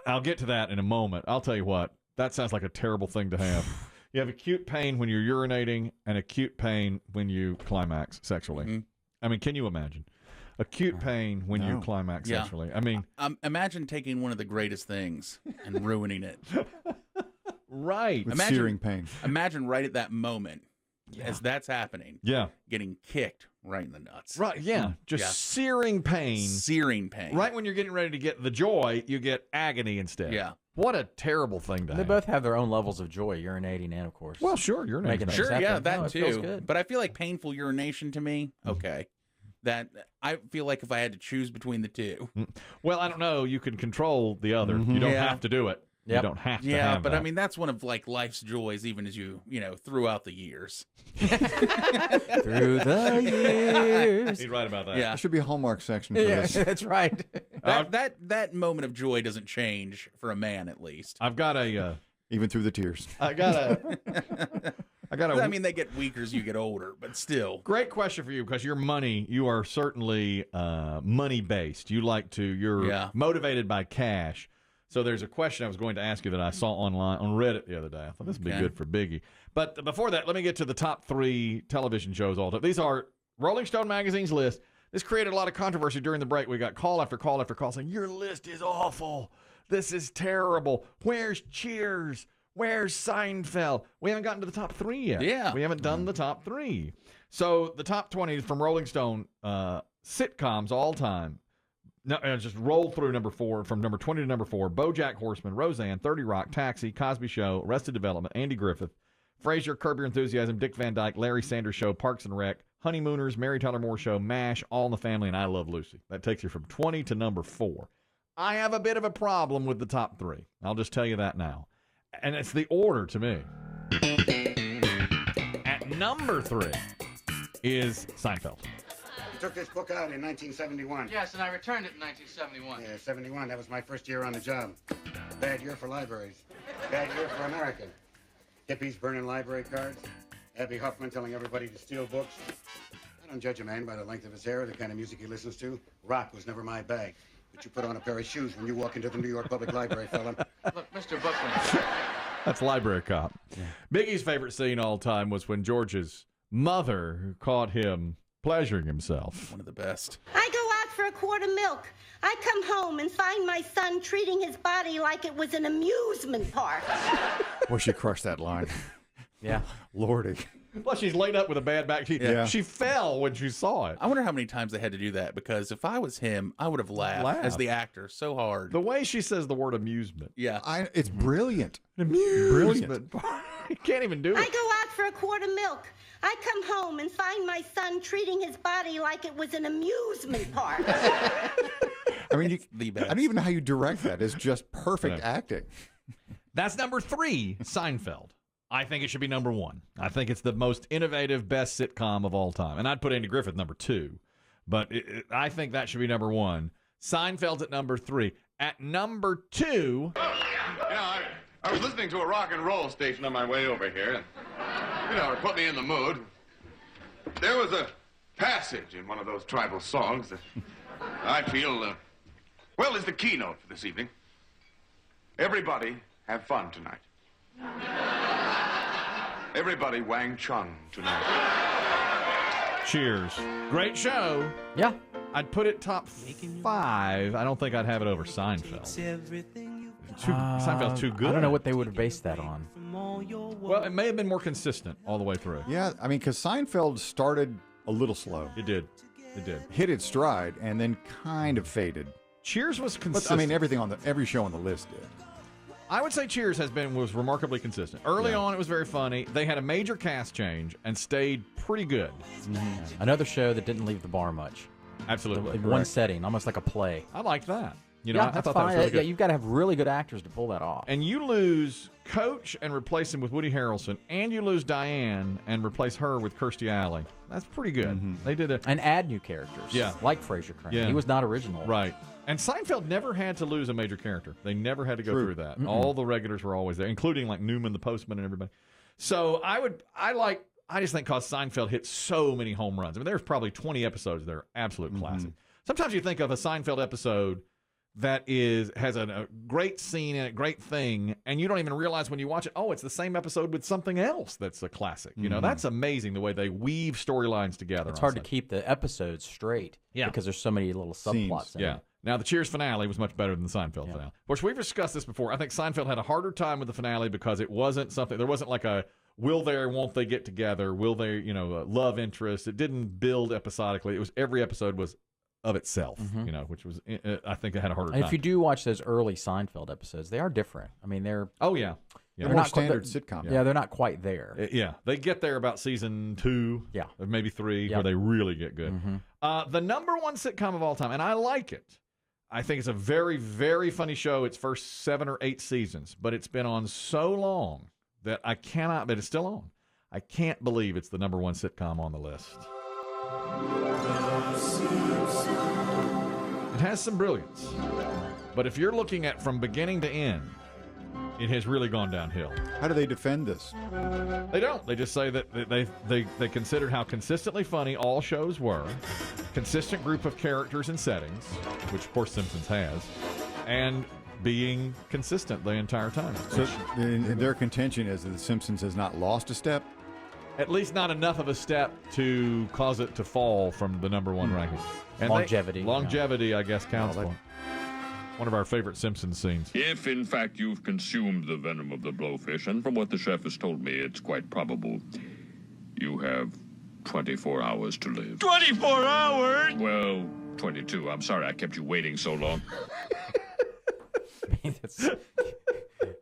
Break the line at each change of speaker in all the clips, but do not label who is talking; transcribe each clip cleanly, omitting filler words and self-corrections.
I'll get to that in a moment. I'll tell you what. That sounds like a terrible thing to have. You have acute pain when you're urinating and acute pain when you climax sexually.
Mm-hmm.
I mean, can you imagine? Acute pain when you climax sexually. I mean,
imagine taking one of the greatest things and ruining it.
Right.
With searing pain.
Imagine right at that moment, as that's happening, getting kicked right in the nuts.
Right, yeah. Just searing pain.
Searing pain.
Right when you're getting ready to get the joy, you get agony instead.
Yeah.
What a terrible thing to have.
They both have their own levels of joy, urinating and, of course.
Well, sure, urinating.
Sure, yeah, that too.
Feels good.
But I feel like painful urination to me, okay. That I feel like if I had to choose between the two.
Well, I don't know. You can control the other. You don't have to do it.
Yep.
You don't have to.
Yeah,
have
but
that.
I mean that's one of like life's joys, even as you throughout the years.
Through the years.
He's right about that.
There should be a Hallmark section for this.
That's right.
That moment of joy doesn't change for a man, at least.
I've got a.
Even through the tears.
I got a.
I mean, they get weaker as you get older, but still.
Great question for you because your money, you are certainly money based. You're motivated by cash. So there's a question I was going to ask you that I saw online on Reddit the other day. I thought this would be good for Biggie. But before that, let me get to the top 3 television shows all time. These are Rolling Stone magazine's list. This created a lot of controversy during the break. We got call after call after call saying, your list is awful. This is terrible. Where's Cheers? Where's Seinfeld? We haven't gotten to the top 3 yet.
Yeah.
We haven't done the top 3. So the top 20 from Rolling Stone, sitcoms all time. No, just roll through number 4, from number 20 to number 4. BoJack Horseman, Roseanne, 30 Rock, Taxi, Cosby Show, Arrested Development, Andy Griffith, Frasier, Curb Your Enthusiasm, Dick Van Dyke, Larry Sanders Show, Parks and Rec, Honeymooners, Mary Tyler Moore Show, MASH, All in the Family, and I Love Lucy. That takes you from 20 to number 4. I have a bit of a problem with the top 3. I'll just tell you that now. And it's the order to me. At number 3 is Seinfeld.
You took this book out in 1971.
Yes, and I returned it in 1971.
Yeah, 71. That was my first year on the job. Bad year for libraries. Bad year for America. Hippies burning library cards. Abby Huffman telling everybody to steal books. I don't judge a man by the length of his hair or the kind of music he listens to. Rock was never my bag. But you put on a pair of shoes when you walk into the New York Public Library, fella.
Look, Mr. Bookman.
That's Library Cop. Yeah. Biggie's favorite scene all time was when George's mother caught him pleasuring himself.
One of the best.
I go out for a quart of milk. I come home and find my son treating his body like it was an amusement park.
Boy, she crushed that line.
Yeah.
Lordy.
Plus, she's laid up with a bad back. She fell when she saw it.
I wonder how many times they had to do that, because if I was him, I would have laughed as the actor so hard.
The way she says the word amusement.
Yeah.
It's brilliant.
Amusement. You can't even do it.
I go out for a quart of milk. I come home and find my son treating his body like it was an amusement park.
I mean, I don't even know how you direct that. It's just perfect acting.
That's number 3, Seinfeld. I think it should be number 1. I think it's the most innovative, best sitcom of all time. And I'd put Andy Griffith number 2. But I think that should be number 1. Seinfeld's at number 3. At number 2...
I was listening to a rock and roll station on my way over here. And, it put me in the mood. There was a passage in one of those tribal songs that I feel, is the keynote for this evening. Everybody have fun tonight. Everybody Wang Chung tonight.
Cheers. Great show.
Yeah.
I'd put it top 5. I don't think I'd have it over Seinfeld. Seinfeld's too good.
I don't know what they would have based that on.
Well, it may have been more consistent all the way through.
Yeah, I mean, because Seinfeld started a little slow.
It did. It did.
Hit its stride and then kind of faded.
Cheers was consistent.
But, I mean, every show on the list did.
I would say Cheers was remarkably consistent. Early on, it was very funny. They had a major cast change and stayed pretty good.
Mm-hmm. Another show that didn't leave the bar much.
Absolutely.
In one setting, almost like a play.
I liked that. I
that's
thought
fine.
that was really good.
Yeah, you've got to have really good actors to pull that off.
And you lose Coach and replace him with Woody Harrelson, and you lose Diane and replace her with Kirstie Alley. That's pretty good. Mm-hmm. They did it.
And add new characters. Like Frasier Crane.
Yeah.
He was not original.
Right. And Seinfeld never had to lose a major character. They never had to go through that. Mm-mm. All the regulars were always there, including like Newman the Postman and everybody. So I just think because Seinfeld hit so many home runs. I mean, there's probably 20 episodes that are absolute classic. Sometimes you think of a Seinfeld episode that has a great scene and a great thing, and you don't even realize when you watch it, oh, it's the same episode with something else that's a classic. You know, that's amazing the way they weave storylines together.
It's hard to keep the episodes straight because there's so many little subplots in it.
Now, the Cheers finale was much better than the Seinfeld finale. Of course, we've discussed this before. I think Seinfeld had a harder time with the finale because it wasn't something, there wasn't like a will they or won't they get together, will they, love interest. It didn't build episodically. It was every episode was of itself, which was, I think it had a harder time.
And if you do watch those early Seinfeld episodes, they are different. I mean, they're...
Oh, yeah.
They're more standard sitcom.
Yeah, they're not quite there.
They get there about season 2, or maybe 3, where they really get good. The number one sitcom of all time, and I like it. I think it's a very, very funny show. Its first 7 or 8 seasons, but it's been on so long that I cannot, but it's still on. I can't believe it's the number one sitcom on the list. It has some brilliance, but if you're looking at from beginning to end, it has really gone downhill.
How do they defend this?
They don't. They just say that they considered how consistently funny all shows were, consistent group of characters and settings, which of course Simpsons has, and being consistent the entire time.
So their contention is that The Simpsons has not lost a step?
At least not enough of a step to cause it to fall from the number one ranking. And longevity, I guess, counts for it. One of our favorite Simpsons scenes.
If, in fact, you've consumed the venom of the blowfish, and from what the chef has told me, it's quite probable, you have 24 hours to live.
24 hours?
Well, 22. I'm sorry I kept you waiting so long.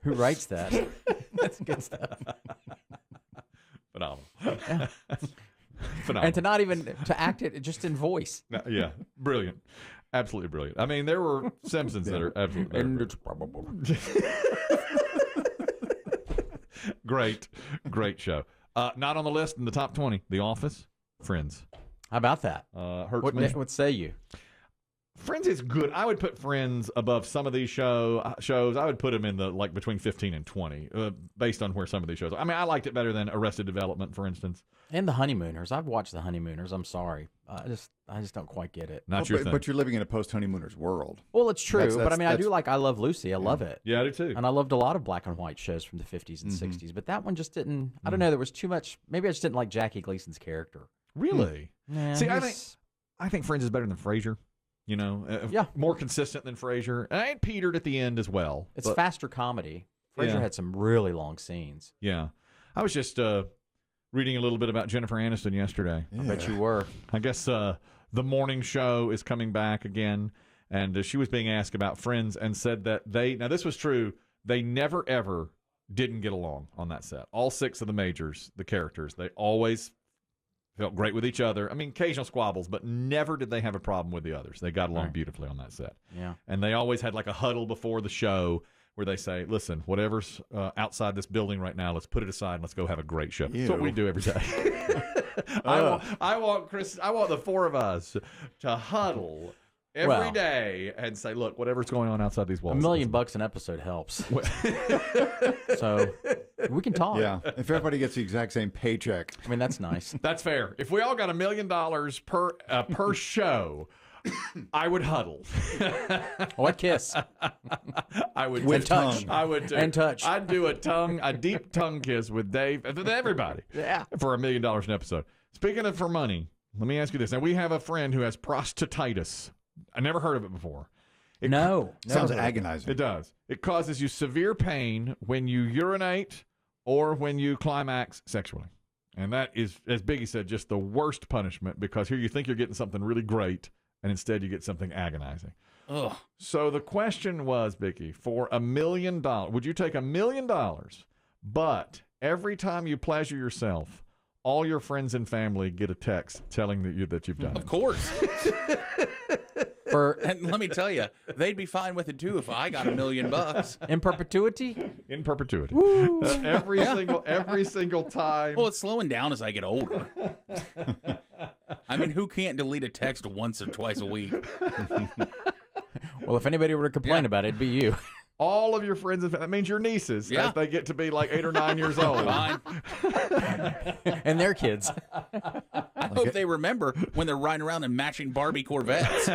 Who writes that? That's good stuff.
Phenomenal.
Phenomenal. And to not even to act it just in voice.
Yeah, brilliant. Absolutely brilliant. I mean, there were Simpsons that are absolutely...
And it's probable.
Great show. Not on the list in the top 20. The Office, Friends.
How about that? What say you?
Friends is good. I would put Friends above some of these shows. I would put them in the between 15 and 20, based on where some of these shows are. I mean, I liked it better than Arrested Development, for instance.
And The Honeymooners. I've watched The Honeymooners. I'm sorry. I just don't quite get it.
Not your thing.
But you're living in a post-Honeymooners world.
Well, it's true. But I mean, I do like I Love Lucy. I love it.
Yeah, I do too.
And I loved a lot of black and white shows from the 50s and 60s. But that one just didn't. I don't know. There was too much. Maybe I just didn't like Jackie Gleason's character.
Really?
Yeah,
see, I think Friends is better than Frasier. More consistent than Frasier. And Petered at the end as well.
It's faster comedy. Frasier had some really long scenes.
Yeah. I was just reading a little bit about Jennifer Aniston yesterday.
Yeah. I bet you were.
I guess the morning show is coming back again, and she was being asked about Friends and said that now this was true, they never ever didn't get along on that set. All 6 of the majors, the characters, they always felt great with each other. I mean, occasional squabbles, but never did they have a problem with the others. They got along beautifully on that set.
Yeah.
And they always had like a huddle before the show where they say, listen, whatever's outside this building right now, let's put it aside and let's go have a great show. That's what we do every day. I want the 4 of us to huddle every day and say, look, whatever's going on outside these walls.
$1 million an episode helps. So we can talk.
Yeah. If everybody gets the exact same paycheck.
I mean, that's nice.
That's fair. If we all got $1 million per show, I would huddle.
Oh, I'd kiss.
I would
with touch.
I would do,
and touch.
I'd do a deep tongue kiss with Dave, with everybody.
Yeah.
For $1 million an episode. Speaking of for money, let me ask you this. Now we have a friend who has prostatitis. I never heard of it before.
Sounds agonizing.
It does. It causes you severe pain when you urinate or when you climax sexually. And that is, as Biggie said, just the worst punishment, because here you think you're getting something really great, and instead you get something agonizing.
Ugh.
So the question was, Biggie, for $1 million, would you take $1 million, but every time you pleasure yourself, all your friends and family get a text telling that you've done it?
Of course. And let me tell you, they'd be fine with it too if I got $1 million.
In perpetuity?
In perpetuity. Every single time.
Well, it's slowing down as I get older. I mean, who can't delete a text once or twice a week?
Well, if anybody were to complain about it, it'd be you.
All of your friends, that means your nieces, as they get to be like 8 or 9 years old.
Fine.
And their kids.
I hope they remember when they're riding around in matching Barbie Corvettes.